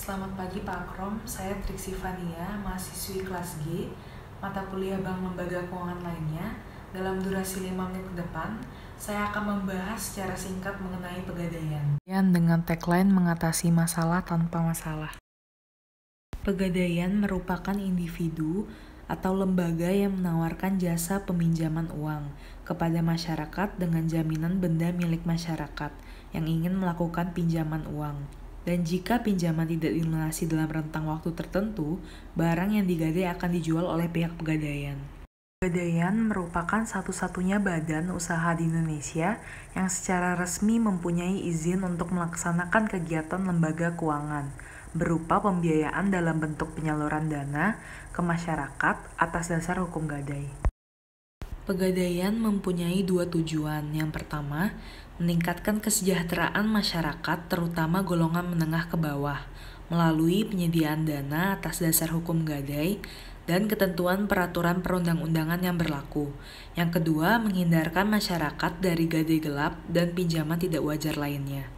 Selamat pagi Pak Akrom, saya Triksi Fania, mahasiswi kelas G, mata kuliah Bank Lembaga Keuangan lainnya. Dalam durasi 5 menit ke depan, saya akan membahas secara singkat mengenai pegadaian. Dengan tagline mengatasi masalah tanpa masalah. Pegadaian merupakan individu atau lembaga yang menawarkan jasa peminjaman uang kepada masyarakat dengan jaminan benda milik masyarakat yang ingin melakukan pinjaman uang. Dan jika pinjaman tidak dilunasi dalam rentang waktu tertentu, barang yang digadai akan dijual oleh pihak pegadaian. Pegadaian merupakan satu-satunya badan usaha di Indonesia yang secara resmi mempunyai izin untuk melaksanakan kegiatan lembaga keuangan, berupa pembiayaan dalam bentuk penyaluran dana ke masyarakat atas dasar hukum gadai. Pegadaian mempunyai dua tujuan. Yang pertama, meningkatkan kesejahteraan masyarakat, terutama golongan menengah ke bawah, melalui penyediaan dana atas dasar hukum gadai dan ketentuan peraturan perundang-undangan yang berlaku. Yang kedua, menghindarkan masyarakat dari gadai gelap dan pinjaman tidak wajar lainnya.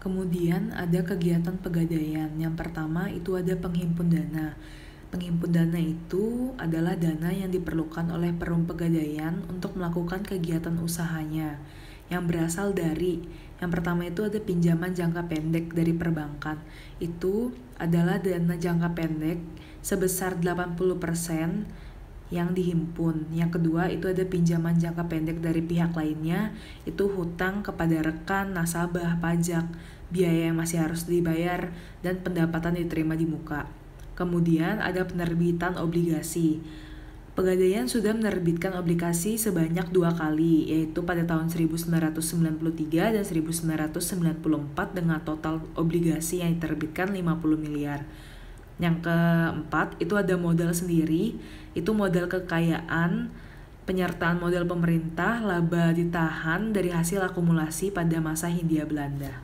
Kemudian ada kegiatan pegadaian. Yang pertama itu ada penghimpun dana. Penghimpun dana itu adalah dana yang diperlukan oleh perum pegadaian untuk melakukan kegiatan usahanya yang berasal dari yang pertama itu ada pinjaman jangka pendek dari perbankan. Itu adalah dana jangka pendek sebesar 80% yang dihimpun. Yang kedua itu ada pinjaman jangka pendek dari pihak lainnya, itu hutang kepada rekan, nasabah, pajak, biaya yang masih harus dibayar, dan pendapatan diterima di muka. Kemudian ada penerbitan obligasi. Pegadaian sudah menerbitkan obligasi sebanyak 2 kali, yaitu pada tahun 1993 dan 1994 dengan total obligasi yang diterbitkan 50 miliar. Yang keempat, itu ada modal sendiri, itu modal kekayaan, penyertaan modal pemerintah, laba ditahan dari hasil akumulasi pada masa Hindia Belanda.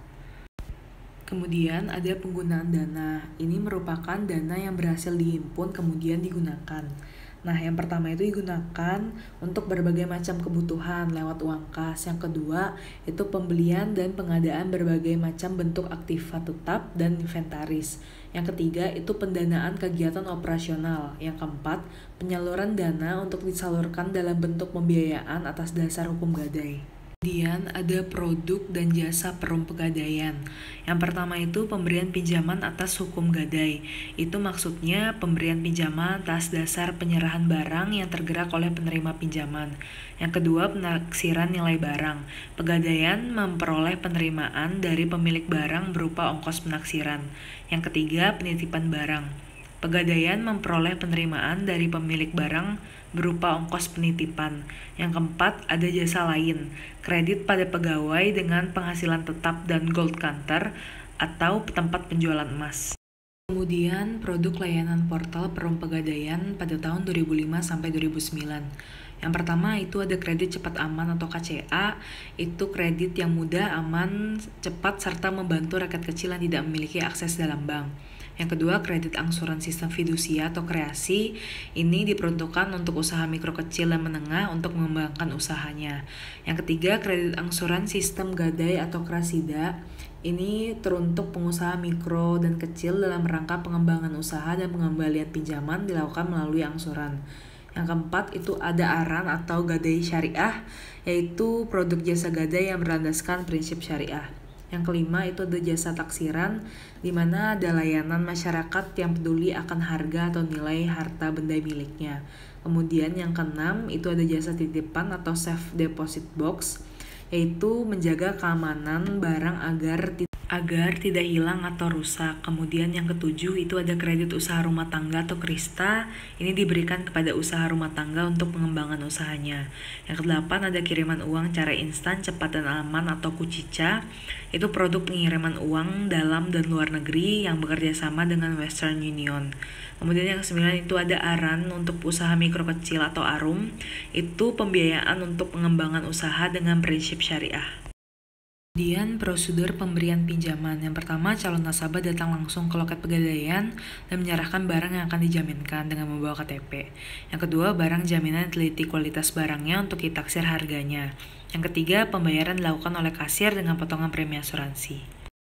Kemudian ada penggunaan dana. Ini merupakan dana yang berhasil dihimpun kemudian digunakan. Nah, yang pertama itu digunakan untuk berbagai macam kebutuhan lewat uang kas. Yang kedua, itu pembelian dan pengadaan berbagai macam bentuk aktiva tetap dan inventaris. Yang ketiga, itu pendanaan kegiatan operasional. Yang keempat, penyaluran dana untuk disalurkan dalam bentuk pembiayaan atas dasar hukum gadai. Kemudian ada produk dan jasa perum pegadaian. Yang pertama itu pemberian pinjaman atas hukum gadai. Itu maksudnya pemberian pinjaman atas dasar penyerahan barang yang tergerak oleh penerima pinjaman. Yang kedua, penaksiran nilai barang. Pegadaian memperoleh penerimaan dari pemilik barang berupa ongkos penaksiran. Yang ketiga, penitipan barang. Pegadaian memperoleh penerimaan dari pemilik barang berupa ongkos penitipan. Yang keempat, ada jasa lain, kredit pada pegawai dengan penghasilan tetap dan gold counter atau tempat penjualan emas. Kemudian produk layanan portal perum pegadaian pada tahun 2005 sampai 2009. Yang pertama itu ada kredit cepat aman atau KCA, itu kredit yang mudah, aman, cepat, serta membantu rakyat kecil yang tidak memiliki akses dalam bank. Yang kedua, kredit angsuran sistem fidusia atau kreasi. Ini diperuntukkan untuk usaha mikro kecil dan menengah untuk mengembangkan usahanya. Yang ketiga, kredit angsuran sistem gadai atau krasida. Ini teruntuk pengusaha mikro dan kecil dalam rangka pengembangan usaha dan pengembalian pinjaman dilakukan melalui angsuran. Yang keempat itu ada aran atau gadai syariah, yaitu produk jasa gadai yang berlandaskan prinsip syariah. Yang kelima itu ada jasa taksiran, di mana ada layanan masyarakat yang peduli akan harga atau nilai harta benda miliknya. Kemudian yang keenam itu ada jasa titipan atau safe deposit box, yaitu menjaga keamanan barang agar tidak hilang atau rusak. Kemudian yang ketujuh itu ada kredit usaha rumah tangga atau KRISTA. Ini diberikan kepada usaha rumah tangga untuk pengembangan usahanya. Yang kedelapan ada kiriman uang cara instan, cepat dan aman atau KUCICA. Itu produk pengiriman uang dalam dan luar negeri yang bekerja sama dengan Western Union. Kemudian yang kesembilan itu ada ARAN untuk usaha mikro kecil atau ARUM. Itu pembiayaan untuk pengembangan usaha dengan prinsip syariah. Kemudian prosedur pemberian pinjaman. Yang pertama, calon nasabah datang langsung ke loket pegadaian dan menyerahkan barang yang akan dijaminkan dengan membawa KTP. Yang kedua, barang jaminan teliti kualitas barangnya untuk ditaksir harganya. Yang ketiga, pembayaran dilakukan oleh kasir dengan potongan premi asuransi.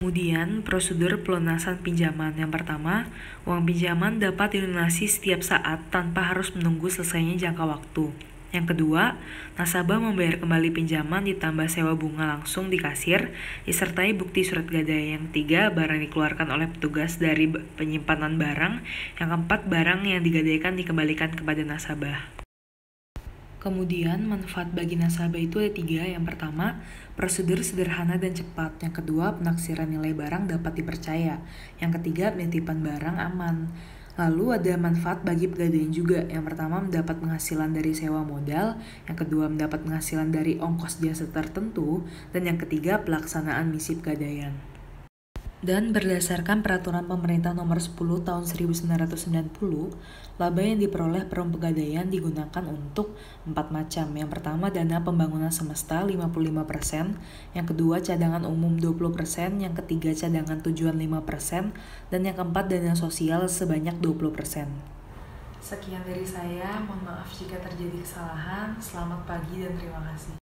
Kemudian, prosedur pelunasan pinjaman. Yang pertama, uang pinjaman dapat dilunasi setiap saat tanpa harus menunggu selesainya jangka waktu. Yang kedua, nasabah membayar kembali pinjaman ditambah sewa bunga langsung di kasir, disertai bukti surat gadai. Yang ketiga, barang dikeluarkan oleh petugas dari penyimpanan barang. Yang keempat, barang yang digadaikan dikembalikan kepada nasabah. Kemudian, manfaat bagi nasabah itu ada 3. Yang pertama, prosedur sederhana dan cepat. Yang kedua, penaksiran nilai barang dapat dipercaya. Yang ketiga, penitipan barang aman. Lalu ada manfaat bagi pegadaian juga. Yang pertama, mendapat penghasilan dari sewa modal. Yang kedua, mendapat penghasilan dari ongkos jasa tertentu. Dan yang ketiga, pelaksanaan misi pegadaian. Dan berdasarkan peraturan pemerintah nomor 10 tahun 1990, laba yang diperoleh perum pegadaian digunakan untuk 4 macam. Yang pertama, dana pembangunan semesta 55%, yang kedua cadangan umum 20%, yang ketiga cadangan tujuan 5%, dan yang keempat dana sosial sebanyak 20%. Sekian dari saya, mohon maaf jika terjadi kesalahan. Selamat pagi dan terima kasih.